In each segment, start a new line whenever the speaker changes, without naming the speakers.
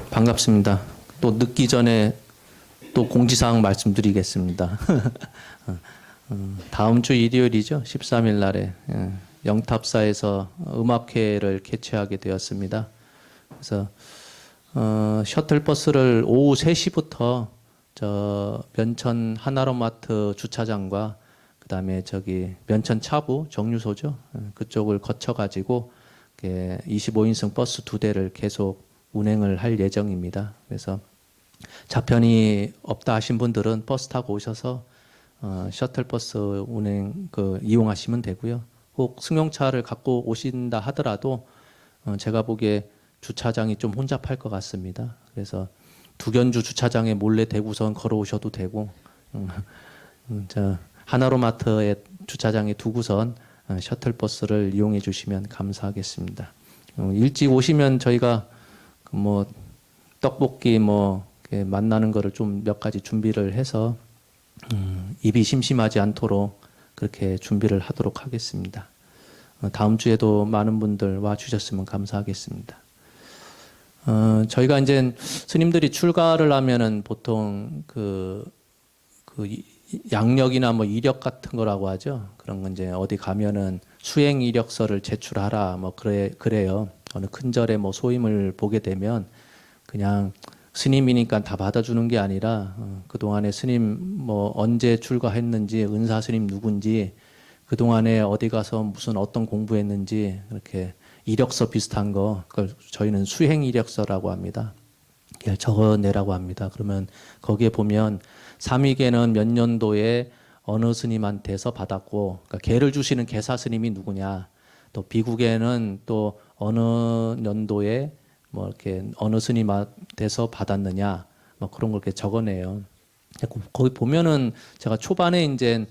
반갑습니다. 또 늦기 전에 또 공지사항 말씀드리겠습니다. 다음 주 일요일이죠. 13일 날에 영탑사에서 음악회를 개최하게 되었습니다. 그래서 셔틀버스를 오후 3시부터 저 면천 하나로마트 주차장과 그다음에 저기 면천 차부 정류소죠. 그쪽을 거쳐가지고 25인승 버스 2대를 계속 운행을 할 예정입니다. 그래서 자편이 없다 하신 분들은 버스 타고 오셔서 셔틀버스 운행 이용하시면 되고요. 혹 승용차를 갖고 오신다 하더라도 제가 보기에 주차장이 좀 혼잡할 것 같습니다. 그래서 두견주 주차장에 몰래 대구선 걸어오셔도 되고 저 하나로마트의 주차장에 두고선 셔틀버스를 이용해 주시면 감사하겠습니다. 일찍 오시면 저희가 뭐 떡볶이 만나는 거를 좀 몇 가지 준비를 해서 입이 심심하지 않도록 그렇게 준비를 하도록 하겠습니다. 다음 주에도 많은 분들 와 주셨으면 감사하겠습니다. 저희가 이제 스님들이 출가를 하면은 보통 그 양력이나 뭐 이력 같은 거라고 하죠. 그런 건 이제 어디 가면은 수행 이력서를 제출하라 그래요. 어느 큰 절에 뭐 소임을 보게 되면 그냥 스님이니까 다 받아주는 게 아니라 그동안에 스님 뭐 언제 출가했는지, 은사 스님 누군지, 그동안에 어디 가서 무슨 어떤 공부했는지 이렇게 이력서 비슷한 거, 그걸 저희는 수행 이력서라고 합니다. 적어내라고 합니다. 그러면 거기에 보면 삼위계는 몇 년도에 어느 스님한테서 받았고, 그러니까 계를 주시는 계사 스님이 누구냐, 또 비구계는 또 어느 년도에 뭐 이렇게 어느 스님한테서 받았느냐, 뭐 그런 걸 이렇게 적어내요. 거기 보면은 제가 초반에 이제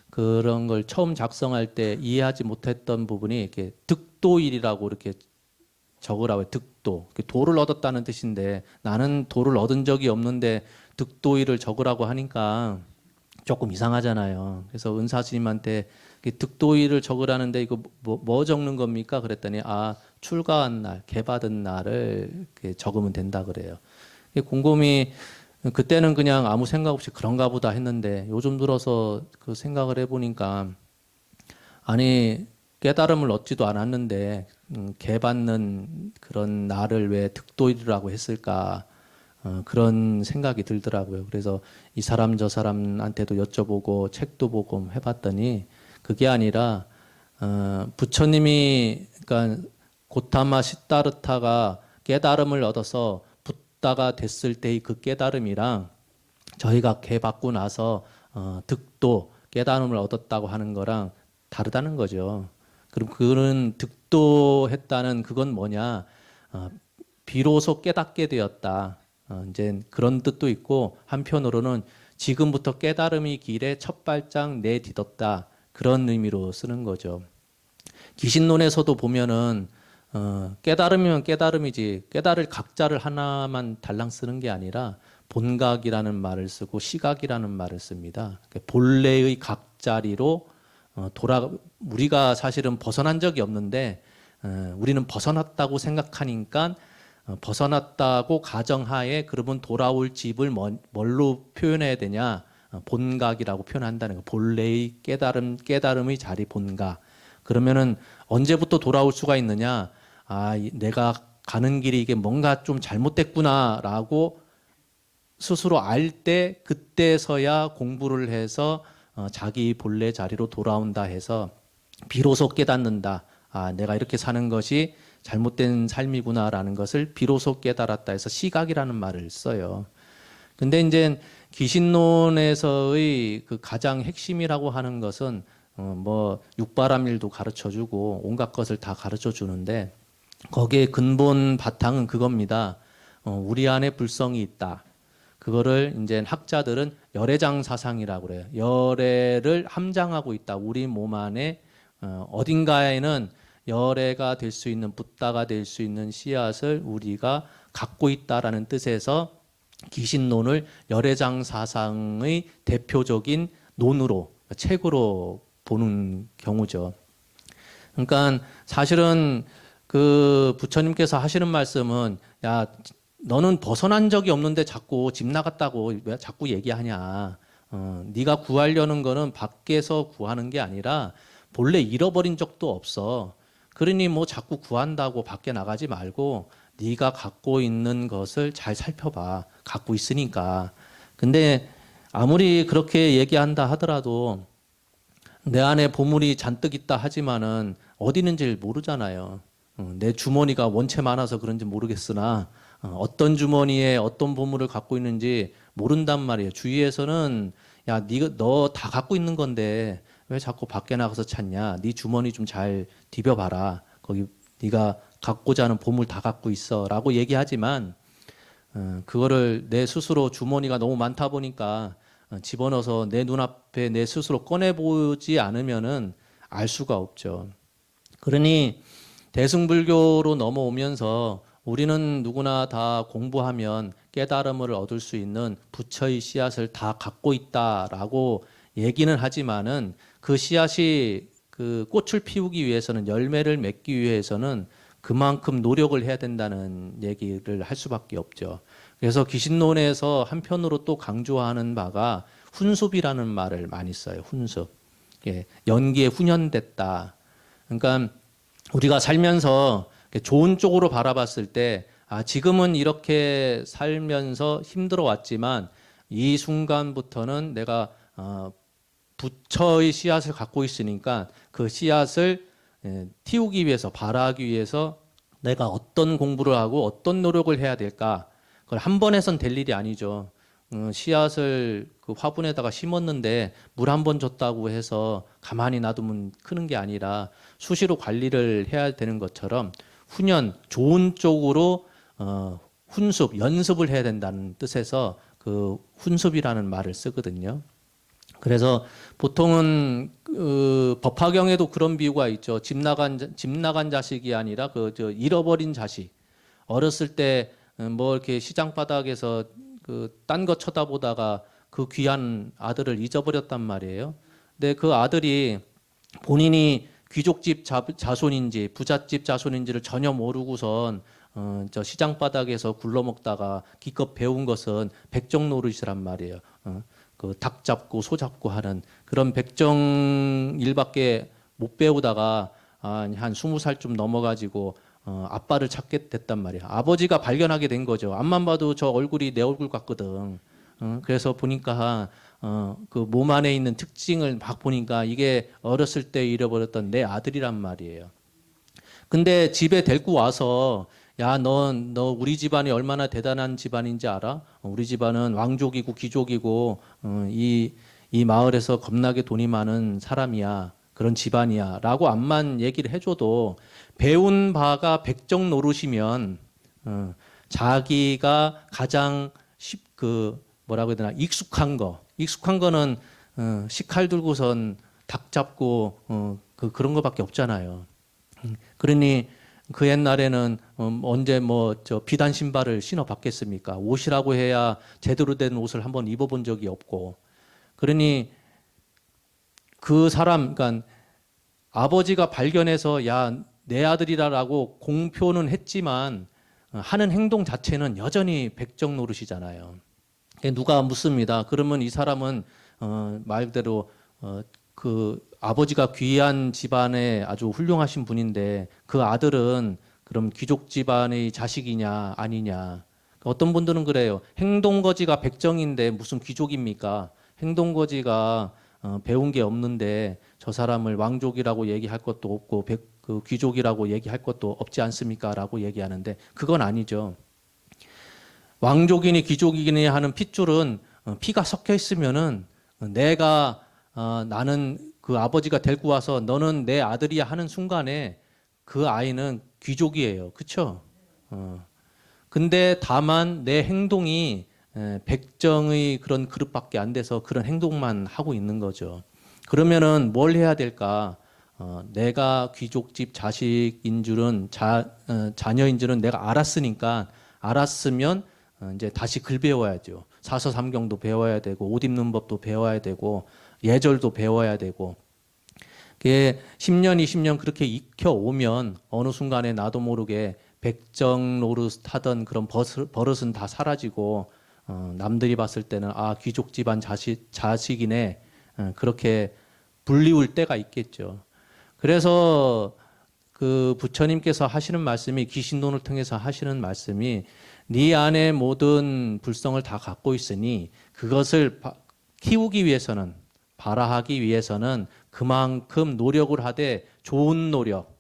그런 걸 처음 작성할 때 이해하지 못했던 부분이 이렇게 득도일이라고 이렇게 적으라고 해요. 득도. 도를 얻었다는 뜻인데 나는 도를 얻은 적이 없는데 득도일을 적으라고 하니까 조금 이상하잖아요. 그래서 은사 스님한테 득도일을 적으라는데 이거 뭐 적는 겁니까? 그랬더니 출가한 날, 개받은 날을 이렇게 적으면 된다 그래요. 곰곰이 그때는 그냥 아무 생각 없이 그런가 보다 했는데 요즘 들어서 그 생각을 해보니까 아니 깨달음을 얻지도 않았는데 개받는 그런 날을 왜 득도일이라고 했을까? 그런 생각이 들더라고요. 그래서 이 사람 저 사람한테도 여쭤보고 책도 보고 해봤더니 그게 아니라 부처님이 그러니까 고타마 시다르타가 깨달음을 얻어서 붓다가 됐을 때의 그 깨달음이랑 저희가 개 받고 나서 득도 깨달음을 얻었다고 하는 거랑 다르다는 거죠. 그럼 그는 득도했다는 그건 뭐냐? 비로소 깨닫게 되었다. 이제 그런 뜻도 있고 한편으로는 지금부터 깨달음이 길에 첫 발짝 내딛었다. 그런 의미로 쓰는 거죠. 기신론에서도 보면은 깨달음이면 깨달음이지 깨달을 각자를 하나만 달랑 쓰는 게 아니라 본각이라는 말을 쓰고 시각이라는 말을 씁니다. 본래의 각자리로 우리가 사실은 벗어난 적이 없는데 우리는 벗어났다고 생각하니까 벗어났다고 가정하에 그러면 돌아올 집을 뭘로 표현해야 되냐? 본각이라고 표현한다는 거. 본래의 깨달음의 자리 본각. 그러면은 언제부터 돌아올 수가 있느냐? 내가 가는 길이 이게 뭔가 좀 잘못됐구나라고 스스로 알 때 그때서야 공부를 해서 자기 본래 자리로 돌아온다 해서 비로소 깨닫는다. 내가 이렇게 사는 것이 잘못된 삶이구나라는 것을 비로소 깨달았다 해서 시각이라는 말을 써요. 근데 이제 기신론에서의 그 가장 핵심이라고 하는 것은 육바람일도 가르쳐 주고 온갖 것을 다 가르쳐 주는데 거기에 근본 바탕은 그겁니다. 우리 안에 불성이 있다. 그거를 이제 학자들은 열애장 사상이라고 그래요. 열애를 함장하고 있다. 우리 몸 안에 어딘가에는 열애가 될 수 있는 붓다가 될 수 있는 씨앗을 우리가 갖고 있다라는 뜻에서 기신론을 열애장 사상의 대표적인 논으로 책으로 보는 경우죠. 그러니까 사실은 그 부처님께서 하시는 말씀은 너는 벗어난 적이 없는데 자꾸 집 나갔다고 왜 자꾸 얘기하냐. 네가 구하려는 거는 밖에서 구하는 게 아니라 본래 잃어버린 적도 없어. 그러니 뭐 자꾸 구한다고 밖에 나가지 말고 네가 갖고 있는 것을 잘 살펴봐. 갖고 있으니까. 근데 아무리 그렇게 얘기한다 하더라도 내 안에 보물이 잔뜩 있다 하지만은 어디 있는지 모르잖아요. 내 주머니가 원체 많아서 그런지 모르겠으나 어떤 주머니에 어떤 보물을 갖고 있는지 모른단 말이에요. 주위에서는 야, 네가 너 다 갖고 있는 건데 왜 자꾸 밖에 나가서 찾냐? 네 주머니 좀 잘 뒤벼봐라. 거기 네가 갖고자 하는 보물 다 갖고 있어라고 얘기하지만 그거를 내 스스로 주머니가 너무 많다 보니까 집어넣어서 내 눈앞에 내 스스로 꺼내보지 않으면은 알 수가 없죠. 그러니 대승불교로 넘어오면서 우리는 누구나 다 공부하면 깨달음을 얻을 수 있는 부처의 씨앗을 다 갖고 있다라고 얘기는 하지만은 그 씨앗이 그 꽃을 피우기 위해서는 열매를 맺기 위해서는 그만큼 노력을 해야 된다는 얘기를 할 수밖에 없죠. 그래서 귀신론에서 한편으로 또 강조하는 바가 훈습이라는 말을 많이 써요. 훈습. 예, 연기에 훈연됐다. 그러니까 우리가 살면서 좋은 쪽으로 바라봤을 때, 아, 지금은 이렇게 살면서 힘들어 왔지만 이 순간부터는 내가 부처의 씨앗을 갖고 있으니까 그 씨앗을 틔우기 위해서, 발하기 위해서 내가 어떤 공부를 하고 어떤 노력을 해야 될까? 그걸 한 번 해선 될 일이 아니죠. 씨앗을 그 화분에다가 심었는데 물 한 번 줬다고 해서 가만히 놔두면 크는 게 아니라 수시로 관리를 해야 되는 것처럼 훈연, 좋은 쪽으로 훈습, 연습을 해야 된다는 뜻에서 그 훈습이라는 말을 쓰거든요. 그래서 보통은 그 법화경에도 그런 비유가 있죠. 집 나간 자식이 아니라 잃어버린 자식. 어렸을 때 뭐 이렇게 시장 바닥에서 그 딴 거 쳐다보다가 그 귀한 아들을 잊어버렸단 말이에요. 근데 그 아들이 본인이 귀족집 자손인지 부잣집 자손인지를 전혀 모르고선 저 시장 바닥에서 굴러먹다가 기껏 배운 것은 백정 노릇이란 말이에요. 그 닭 잡고 소 잡고 하는 그런 백정 일밖에 못 배우다가 한 20살쯤 넘어가지고 아빠를 찾게 됐단 말이야. 아버지가 발견하게 된 거죠. 앞만 봐도 저 얼굴이 내 얼굴 같거든. 그래서 보니까 그 몸 안에 있는 특징을 막 보니까 이게 어렸을 때 잃어버렸던 내 아들이란 말이에요. 근데 집에 데리고 와서 야, 너 우리 집안이 얼마나 대단한 집안인지 알아? 우리 집안은 왕족이고 귀족이고 이 마을에서 겁나게 돈이 많은 사람이야. 그런 집안이야. 라고 암만 얘기를 해줘도 배운 바가 백정 노릇이면 자기가 가장 뭐라고 해야 되나 익숙한 거는 식칼 들고선 닭 잡고 그런 거밖에 없잖아요. 그러니 그 옛날에는 언제 뭐 저 비단 신발을 신어 봤겠습니까? 옷이라고 해야 제대로 된 옷을 한번 입어본 적이 없고. 그러니 그 사람, 그러니까 아버지가 발견해서 야, 내 아들이라고 공표는 했지만 하는 행동 자체는 여전히 백정 노릇이잖아요. 누가 묻습니다. 그러면 이 사람은 말대로 그 아버지가 귀한 집안에 아주 훌륭하신 분인데 그 아들은 그럼 귀족 집안의 자식이냐 아니냐. 어떤 분들은 그래요. 행동거지가 백정인데 무슨 귀족입니까? 행동거지가 배운 게 없는데 저 사람을 왕족이라고 얘기할 것도 없고 그 귀족이라고 얘기할 것도 없지 않습니까? 라고 얘기하는데 그건 아니죠. 왕족이니 귀족이니 하는 핏줄은 피가 섞여 있으면은 나는 그 아버지가 데리고 와서 너는 내 아들이야 하는 순간에 그 아이는 귀족이에요. 그쵸? 근데 다만 내 행동이 백정의 그런 그릇밖에 안 돼서 그런 행동만 하고 있는 거죠. 그러면은 뭘 해야 될까? 내가 귀족집 자식인 줄은 자녀인 줄은 내가 알았으면 이제 다시 글 배워야죠. 사서삼경도 배워야 되고 옷 입는 법도 배워야 되고 예절도 배워야 되고 그게 10년, 20년 그렇게 익혀오면 어느 순간에 나도 모르게 백정 노릇 하던 그런 버릇은 다 사라지고 남들이 봤을 때는 아 귀족 집안 자식이네 그렇게 불리울 때가 있겠죠. 그래서 그 부처님께서 하시는 말씀이 귀신론을 통해서 하시는 말씀이 네 안에 모든 불성을 다 갖고 있으니 그것을 키우기 위해서는 발화하기 위해서는 그만큼 노력을 하되 좋은 노력,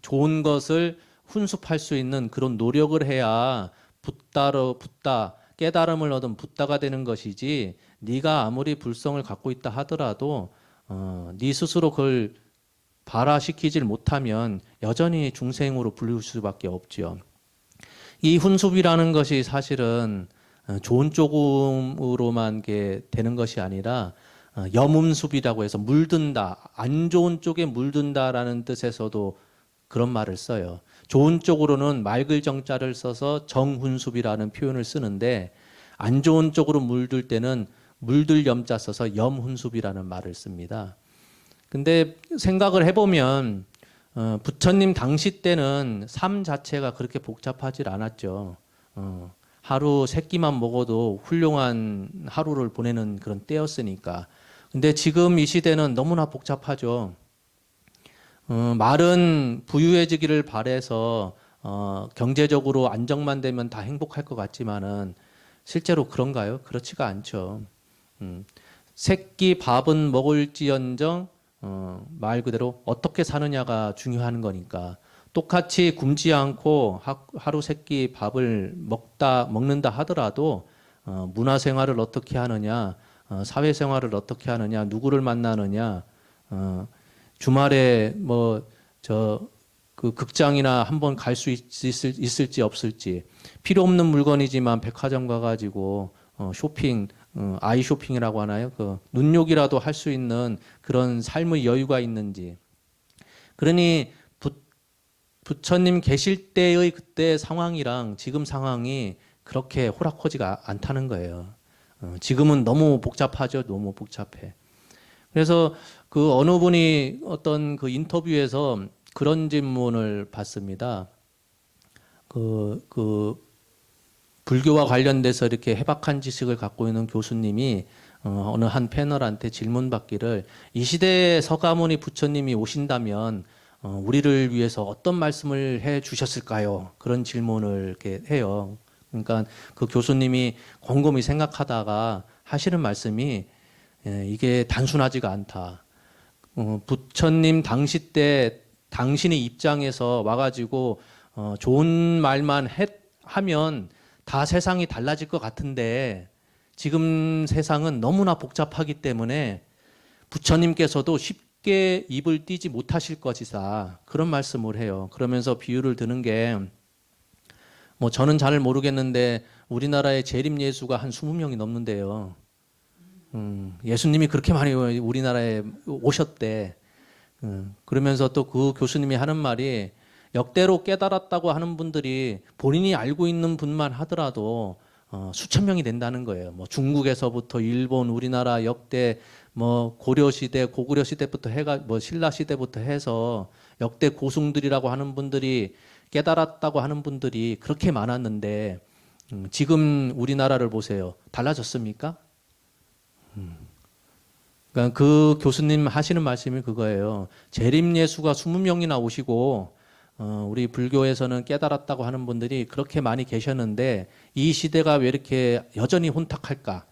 좋은 것을 훈습할 수 있는 그런 노력을 해야 붓다 깨달음을 얻은 붓다가 되는 것이지 네가 아무리 불성을 갖고 있다 하더라도 네 스스로 그걸 발화시키질 못하면 여전히 중생으로 불릴 수밖에 없죠. 이 훈습이라는 것이 사실은 좋은 쪽으로만 되는 것이 아니라 염음습이라고 해서 물든다, 안 좋은 쪽에 물든다라는 뜻에서도 그런 말을 써요. 좋은 쪽으로는 맑을 정자를 써서 정훈습이라는 표현을 쓰는데 안 좋은 쪽으로 물들 때는 물들 염자 써서 염훈습이라는 말을 씁니다. 근데 생각을 해보면 부처님 당시 때는 삶 자체가 그렇게 복잡하지 않았죠. 하루 세 끼만 먹어도 훌륭한 하루를 보내는 그런 때였으니까. 근데 지금 이 시대는 너무나 복잡하죠. 말은 부유해지기를 바래서 경제적으로 안정만 되면 다 행복할 것 같지만은 실제로 그런가요? 그렇지가 않죠. 새끼 밥은 먹을지언정 말 그대로 어떻게 사느냐가 중요한 거니까 똑같이 굶지 않고 하루 세끼 밥을 먹는다 하더라도 문화생활을 어떻게 하느냐, 사회생활을 어떻게 하느냐, 누구를 만나느냐, 주말에 그 극장이나 한번 갈 수 있을지 없을지 필요 없는 물건이지만 백화점 가가지고 쇼핑 아이 쇼핑이라고 하나요? 그 눈욕이라도 할 수 있는 그런 삶의 여유가 있는지. 그러니 부처님 계실 때의 그때 상황이랑 지금 상황이 그렇게 호락호지가 않다는 거예요. 지금은 너무 복잡하죠. 너무 복잡해. 그래서 그 어느 분이 어떤 그 인터뷰에서 그런 질문을 받습니다. 불교와 관련돼서 이렇게 해박한 지식을 갖고 있는 교수님이 어느 한 패널한테 질문받기를 이 시대에 서가모니 부처님이 오신다면 우리를 위해서 어떤 말씀을 해 주셨을까요? 그런 질문을 이렇게 해요. 그러니까 그 교수님이 곰곰이 생각하다가 하시는 말씀이 이게 단순하지가 않다. 부처님 당시 때 당신의 입장에서 와가지고 좋은 말만 하면 다 세상이 달라질 것 같은데 지금 세상은 너무나 복잡하기 때문에 부처님께서도 쉽게 입을 띄지 못하실 것이다. 그런 말씀을 해요. 그러면서 비유를 드는 게 저는 잘 모르겠는데 우리나라에 재림 예수가 한 20명이 넘는데요. 예수님이 그렇게 많이 우리나라에 오셨대. 그러면서 또 그 교수님이 하는 말이 역대로 깨달았다고 하는 분들이 본인이 알고 있는 분만 하더라도 수천 명이 된다는 거예요. 중국에서부터 일본, 우리나라 역대 고려 시대, 고구려 시대부터 신라 시대부터 해서 역대 고승들이라고 하는 분들이 깨달았다고 하는 분들이 그렇게 많았는데 지금 우리나라를 보세요. 달라졌습니까? 그러니까 그 교수님 하시는 말씀이 그거예요. 재림 예수가 20명이나 오시고 우리 불교에서는 깨달았다고 하는 분들이 그렇게 많이 계셨는데 이 시대가 왜 이렇게 여전히 혼탁할까?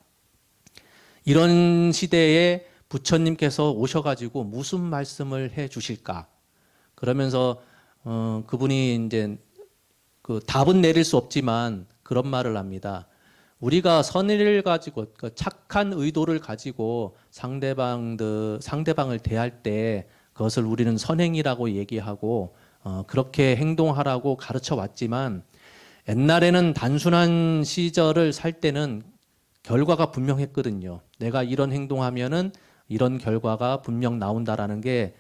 이런 시대에 부처님께서 오셔가지고 무슨 말씀을 해 주실까? 그러면서 그분이 이제 그 답은 내릴 수 없지만 그런 말을 합니다. 우리가 선의를 가지고 착한 의도를 가지고 상대방을 대할 때 그것을 우리는 선행이라고 얘기하고 그렇게 행동하라고 가르쳐 왔지만 옛날에는 단순한 시절을 살 때는 결과가 분명했거든요. 내가 이런 행동하면은 이런 결과가 분명 나온다라는 게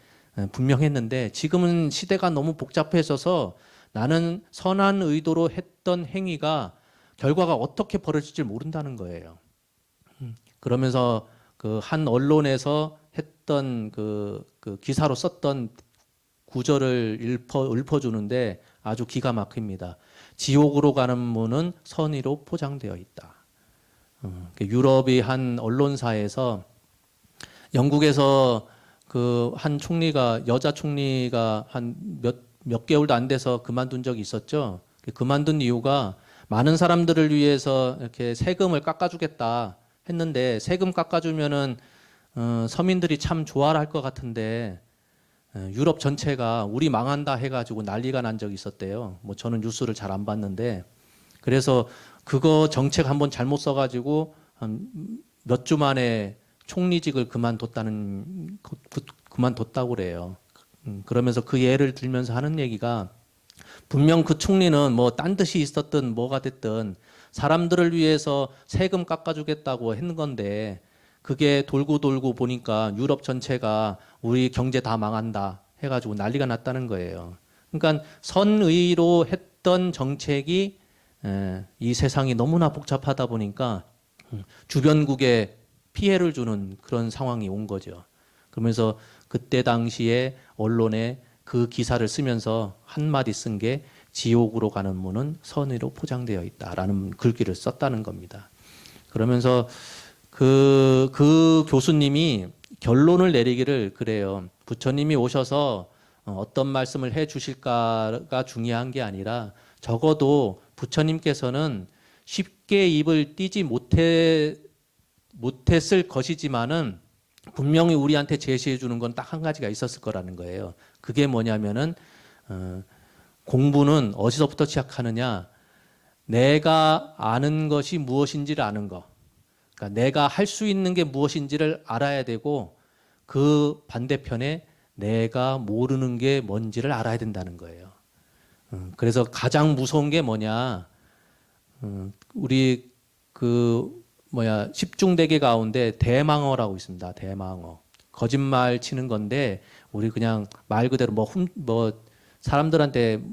분명했는데 지금은 시대가 너무 복잡해져서 나는 선한 의도로 했던 행위가 결과가 어떻게 벌어질지 모른다는 거예요. 그러면서 그 한 언론에서 했던 그 기사로 썼던 구절을 읊어주는데 아주 기가 막힙니다. 지옥으로 가는 문은 선의로 포장되어 있다. 유럽의 한 언론사에서 영국에서 그 한 총리가, 여자 총리가 한 몇 개월도 안 돼서 그만둔 적이 있었죠. 그만둔 이유가 많은 사람들을 위해서 이렇게 세금을 깎아주겠다 했는데, 세금 깎아주면은 서민들이 참 좋아할 것 같은데 유럽 전체가 우리 망한다 해가지고 난리가 난 적이 있었대요. 뭐 저는 뉴스를 잘 안 봤는데, 그래서 그거 정책 한번 잘못 써가지고 한 몇 주 만에 총리직을 그만뒀다고 그래요. 그러면서 그 예를 들면서 하는 얘기가, 분명 그 총리는 뭐 딴 뜻이 있었든 뭐가 됐든 사람들을 위해서 세금 깎아주겠다고 했는 건데, 그게 돌고 돌고 보니까 유럽 전체가 우리 경제 다 망한다 해가지고 난리가 났다는 거예요. 그러니까 선의로 했던 정책이 이 세상이 너무나 복잡하다 보니까 주변국에 피해를 주는 그런 상황이 온 거죠. 그러면서 그때 당시에 언론에 그 기사를 쓰면서 한마디 쓴 게 지옥으로 가는 문은 선의로 포장되어 있다라는 글귀를 썼다는 겁니다. 그러면서 그 교수님이 결론을 내리기를 그래요. 부처님이 오셔서 어떤 말씀을 해 주실까가 중요한 게 아니라, 적어도 부처님께서는 쉽게 입을 띄지 못했을 것이지만은 분명히 우리한테 제시해 주는 건 딱 한 가지가 있었을 거라는 거예요. 그게 뭐냐면은 공부는 어디서부터 시작하느냐? 내가 아는 것이 무엇인지를 아는 거. 그러니까 내가 할 수 있는 게 무엇인지를 알아야 되고, 그 반대편에 내가 모르는 게 뭔지를 알아야 된다는 거예요. 그래서 가장 무서운 게 뭐냐? 우리 십중대계 가운데 대망어라고 있습니다. 대망어. 거짓말 치는 건데, 우리 그냥 말 그대로 사람들한테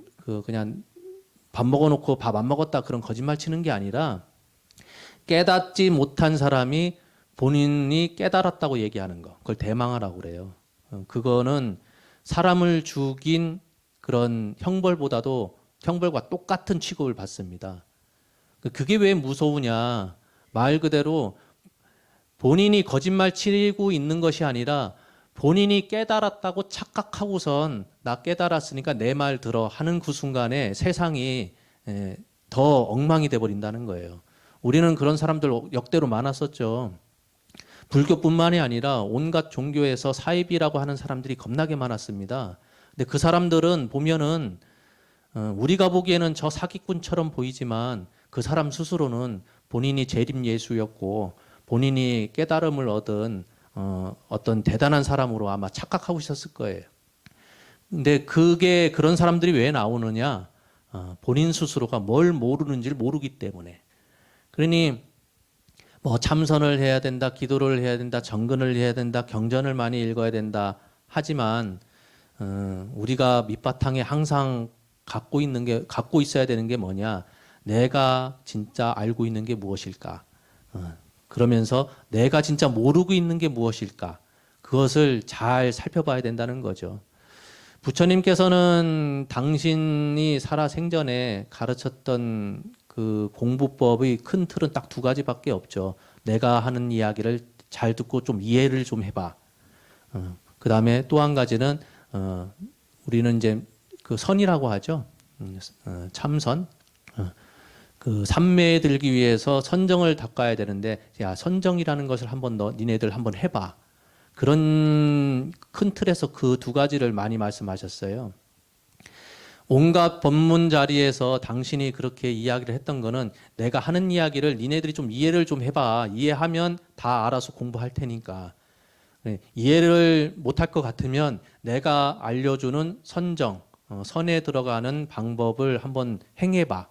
그냥 밥 먹어놓고 밥 안 먹었다 그런 거짓말 치는 게 아니라, 깨닫지 못한 사람이 본인이 깨달았다고 얘기하는 거. 그걸 대망하라고 그래요. 그거는 사람을 죽인 그런 형벌과 똑같은 취급을 받습니다. 그게 왜 무서우냐? 말 그대로 본인이 거짓말 치고 있는 것이 아니라, 본인이 깨달았다고 착각하고선 나 깨달았으니까 내 말 들어 하는 그 순간에 세상이 더 엉망이 돼 버린다는 거예요. 우리는 그런 사람들 역대로 많았었죠. 불교뿐만이 아니라 온갖 종교에서 사입이라고 하는 사람들이 겁나게 많았습니다. 근데 그 사람들은 보면은 우리가 보기에는 저 사기꾼처럼 보이지만, 그 사람 스스로는 본인이 재림 예수였고 본인이 깨달음을 얻은 어떤 대단한 사람으로 아마 착각하고 있었을 거예요. 근데 그런 사람들이 왜 나오느냐? 본인 스스로가 뭘 모르는지를 모르기 때문에. 그러니 뭐 참선을 해야 된다, 기도를 해야 된다, 정근을 해야 된다, 경전을 많이 읽어야 된다 하지만, 우리가 밑바탕에 항상 갖고 있어야 되는 게 뭐냐? 내가 진짜 알고 있는 게 무엇일까? 그러면서 내가 진짜 모르고 있는 게 무엇일까? 그것을 잘 살펴봐야 된다는 거죠. 부처님께서는 당신이 살아생전에 가르쳤던 그 공부법의 큰 틀은 딱 두 가지밖에 없죠. 내가 하는 이야기를 잘 듣고 좀 이해를 좀 해봐. 그 다음에 또 한 가지는 우리는 이제 그 선이라고 하죠. 참선. 그 삼매에 들기 위해서 선정을 닦아야 되는데, 야, 선정이라는 것을 니네들 한번 해봐. 그런 큰 틀에서 그 두 가지를 많이 말씀하셨어요. 온갖 법문 자리에서 당신이 그렇게 이야기를 했던 거는, 내가 하는 이야기를 니네들이 좀 이해를 좀 해봐. 이해하면 다 알아서 공부할 테니까. 이해를 못할 것 같으면 내가 알려주는 선정, 선에 들어가는 방법을 한번 행해봐.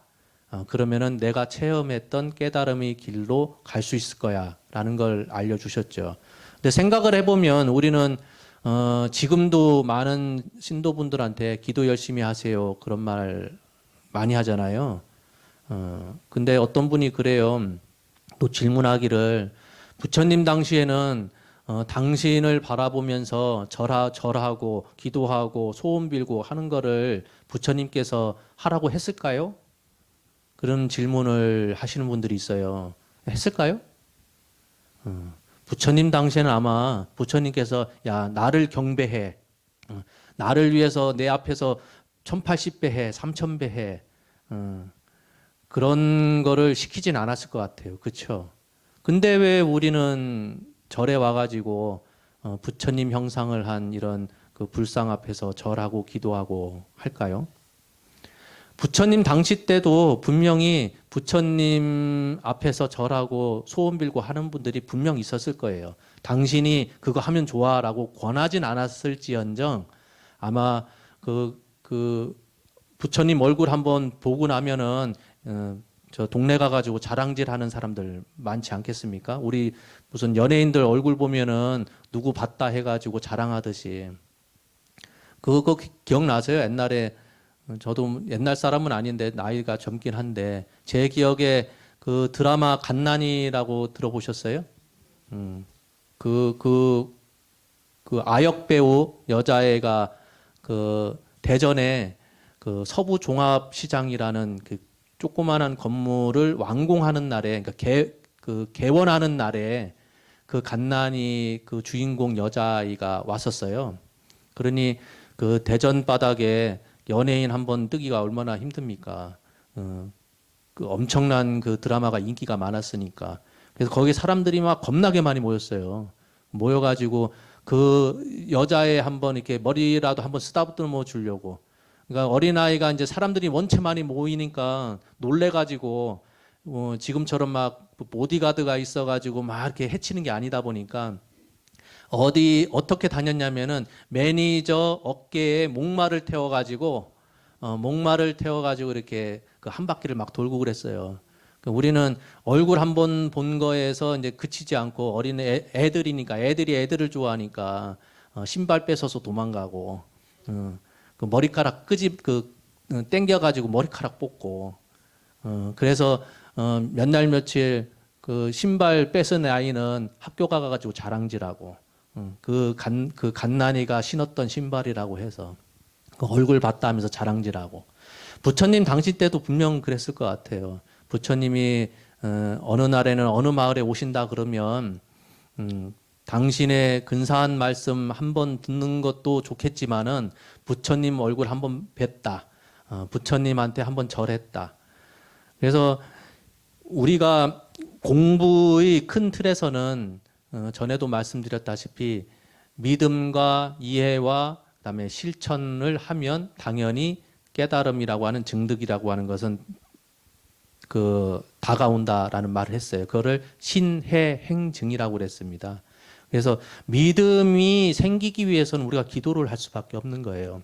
그러면은 내가 체험했던 깨달음의 길로 갈 수 있을 거야 라는 걸 알려주셨죠. 근데 생각을 해보면 우리는 지금도 많은 신도분들한테 기도 열심히 하세요 그런 말 많이 하잖아요. 근데 어떤 분이 그래요. 또 질문하기를, 부처님 당시에는 당신을 바라보면서 절하고 기도하고 소원 빌고 하는 거를 부처님께서 하라고 했을까요? 그런 질문을 하시는 분들이 있어요. 했을까요? 부처님 당시에는 아마 부처님께서 야, 나를 경배해. 나를 위해서 내 앞에서 1080배 해, 3000배 해. 그런 거를 시키진 않았을 것 같아요. 그렇죠? 근데 왜 우리는 절에 와가지고 부처님 형상을 한 이런 그 불상 앞에서 절하고 기도하고 할까요? 부처님 당시 때도 분명히 부처님 앞에서 절하고 소원 빌고 하는 분들이 분명 있었을 거예요. 당신이 그거 하면 좋아라고 권하진 않았을지언정 아마 그 부처님 얼굴 한번 보고 나면은 저 동네 가가지고 자랑질 하는 사람들 많지 않겠습니까? 우리 무슨 연예인들 얼굴 보면은 누구 봤다 해가지고 자랑하듯이. 그거 기억나세요? 옛날에 저도 옛날 사람은 아닌데 나이가 젊긴 한데 제 기억에 그 드라마 갓난이라고 들어보셨어요? 그, 그, 그 아역 배우 여자애가 그 대전에 그 서부종합시장이라는 그 조그만한 건물을 완공하는 날에 그러니까 개원하는 날에 그 갓난이 그 주인공 여자아이가 왔었어요. 그러니 그 대전 바닥에 연예인 한번 뜨기가 얼마나 힘듭니까? 그 엄청난 그 드라마가 인기가 많았으니까. 그래서 거기 사람들이 막 겁나게 많이 모였어요. 모여가지고 그 여자애 한번 이렇게 머리라도 한번 쓰다듬어 주려고. 그러니까 어린아이가 이제 사람들이 원체 많이 모이니까 놀래가지고 지금처럼 막 보디가드가 있어가지고 막 이렇게 해치는 게 아니다 보니까 어떻게 다녔냐면은 매니저 어깨에 목마를 태워가지고 이렇게 그 한 바퀴를 막 돌고 그랬어요. 우리는 얼굴 한번 본 거에서 이제 그치지 않고 어린 애들이니까 애들이 애들을 좋아하니까 신발 뺏어서 도망가고 그 머리카락 땡겨가지고 머리카락 뽑고 그래서 몇 날 며칠 그 신발 뺏은 아이는 학교 가가지고 자랑질하고 그 갓난이가 신었던 신발이라고 해서 그 얼굴 봤다 하면서 자랑질하고 부처님 당시 때도 분명 그랬을 것 같아요. 부처님이 어느 날에는 어느 마을에 오신다 그러면 당신의 근사한 말씀 한번 듣는 것도 좋겠지만은 부처님 얼굴 한번 뵀다. 부처님한테 한번 절했다. 그래서 우리가 공부의 큰 틀에서는 전에도 말씀드렸다시피 믿음과 이해와 그다음에 실천을 하면 당연히 깨달음이라고 하는 증득이라고 하는 것은 그 다가온다라는 말을 했어요. 그거를 신해행증이라고 그랬습니다. 그래서 믿음이 생기기 위해서는 우리가 기도를 할 수밖에 없는 거예요.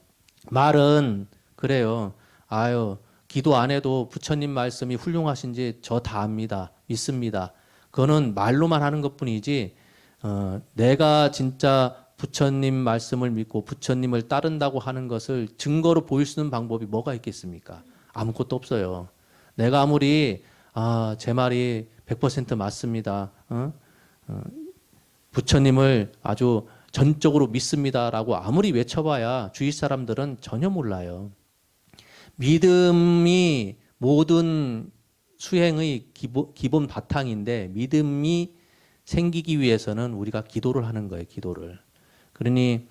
말은 그래요. 아유, 기도 안 해도 부처님 말씀이 훌륭하신지 저 다 압니다. 믿습니다. 그거는 말로만 하는 것뿐이지 내가 진짜 부처님 말씀을 믿고 부처님을 따른다고 하는 것을 증거로 보일 수 있는 방법이 뭐가 있겠습니까? 아무것도 없어요. 내가 아무리 제 말이 100% 맞습니다. 부처님을 아주 전적으로 믿습니다라고 아무리 외쳐봐야 주위 사람들은 전혀 몰라요. 믿음이 모든 수행의 기본 바탕인데 믿음이 생기기 위해서는 우리가 기도를 하는 거예요. 기도를. 그러니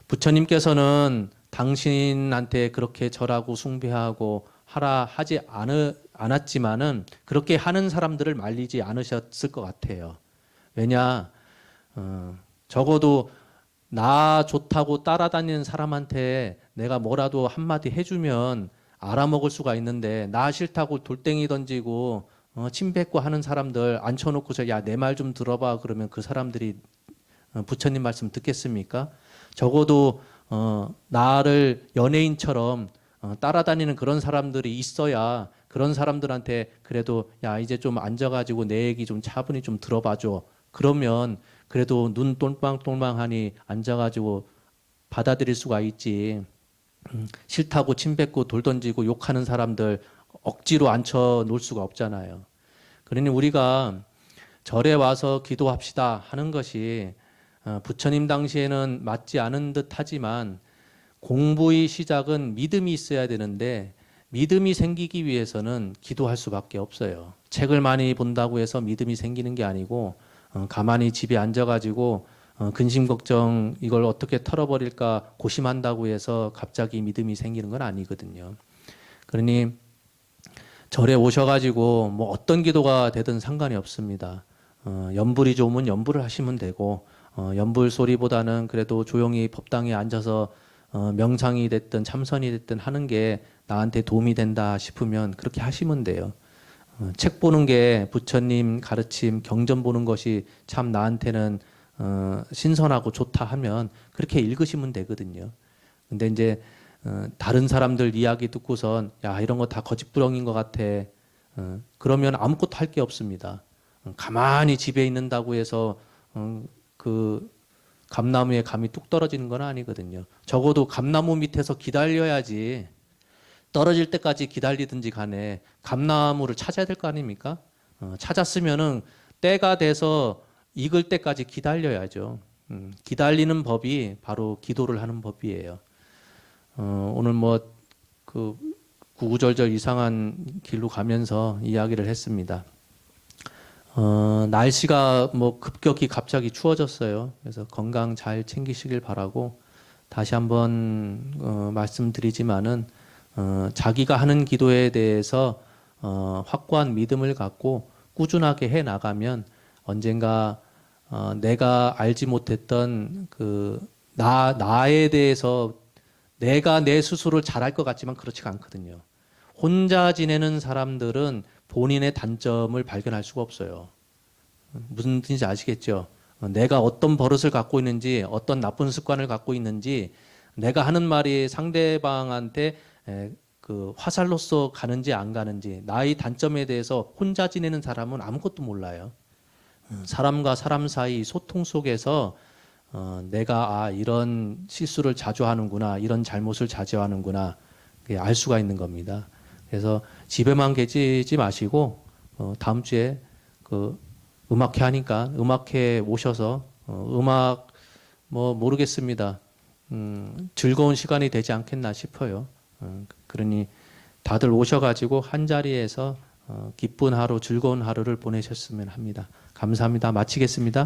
부처님께서는 당신한테 그렇게 절하고 숭배하고 하라 하지 않았지만은 그렇게 하는 사람들을 말리지 않으셨을 것 같아요. 왜냐? 적어도 나 좋다고 따라다니는 사람한테 내가 뭐라도 한마디 해주면 알아먹을 수가 있는데 나 싫다고 돌덩이 던지고 침 뱉고 하는 사람들 앉혀놓고서 야, 내 말 좀 들어봐 그러면 그 사람들이 부처님 말씀 듣겠습니까? 적어도 나를 연예인처럼 따라다니는 그런 사람들이 있어야 그런 사람들한테 그래도 야, 이제 좀 앉아가지고 내 얘기 좀 차분히 좀 들어봐줘. 그러면 그래도 눈 똘망똘망하니 앉아가지고 받아들일 수가 있지. 싫다고 침 뱉고 돌 던지고 욕하는 사람들 억지로 앉혀 놓을 수가 없잖아요. 그러니 우리가 절에 와서 기도합시다 하는 것이 부처님 당시에는 맞지 않은 듯 하지만 공부의 시작은 믿음이 있어야 되는데 믿음이 생기기 위해서는 기도할 수밖에 없어요. 책을 많이 본다고 해서 믿음이 생기는 게 아니고 가만히 집에 앉아가지고 근심 걱정 이걸 어떻게 털어버릴까 고심한다고 해서 갑자기 믿음이 생기는 건 아니거든요. 그러니 절에 오셔가지고 뭐 어떤 기도가 되든 상관이 없습니다. 연불이 좋으면 연불을 하시면 되고 연불 소리보다는 그래도 조용히 법당에 앉아서 명상이 됐든 참선이 됐든 하는 게 나한테 도움이 된다 싶으면 그렇게 하시면 돼요. 책 보는 게 부처님 가르침, 경전 보는 것이 참 나한테는 신선하고 좋다 하면 그렇게 읽으시면 되거든요. 근데 이제 다른 사람들 이야기 듣고선 야 이런 거 다 거짓부렁인 것 같아. 그러면 아무것도 할 게 없습니다. 가만히 집에 있는다고 해서 그 감나무에 감이 뚝 떨어지는 건 아니거든요. 적어도 감나무 밑에서 기다려야지 떨어질 때까지 기다리든지 간에 감나무를 찾아야 될 거 아닙니까? 찾았으면은 때가 돼서 익을 때까지 기다려야죠. 기다리는 법이 바로 기도를 하는 법이에요. 오늘 뭐 그 구구절절 이상한 길로 가면서 이야기를 했습니다. 날씨가 뭐 급격히 갑자기 추워졌어요. 그래서 건강 잘 챙기시길 바라고 다시 한번 말씀드리지만은 자기가 하는 기도에 대해서 확고한 믿음을 갖고 꾸준하게 해 나가면 언젠가 내가 알지 못했던 나에 대해서 내가 내 스스로를 잘할 것 같지만 그렇지가 않거든요. 혼자 지내는 사람들은 본인의 단점을 발견할 수가 없어요. 무슨 뜻인지 아시겠죠? 내가 어떤 버릇을 갖고 있는지, 어떤 나쁜 습관을 갖고 있는지, 내가 하는 말이 상대방한테 그 화살로서 가는지 안 가는지, 나의 단점에 대해서 혼자 지내는 사람은 아무것도 몰라요. 사람과 사람 사이 소통 속에서 내가 이런 실수를 자주 하는구나, 이런 잘못을 자주 하는구나, 알 수가 있는 겁니다. 그래서 집에만 계시지 마시고 다음 주에 그 음악회 하니까 음악회 오셔서 음악 뭐 모르겠습니다. 즐거운 시간이 되지 않겠나 싶어요. 그러니 다들 오셔가지고 한 자리에서 기쁜 하루, 즐거운 하루를 보내셨으면 합니다. 감사합니다. 마치겠습니다.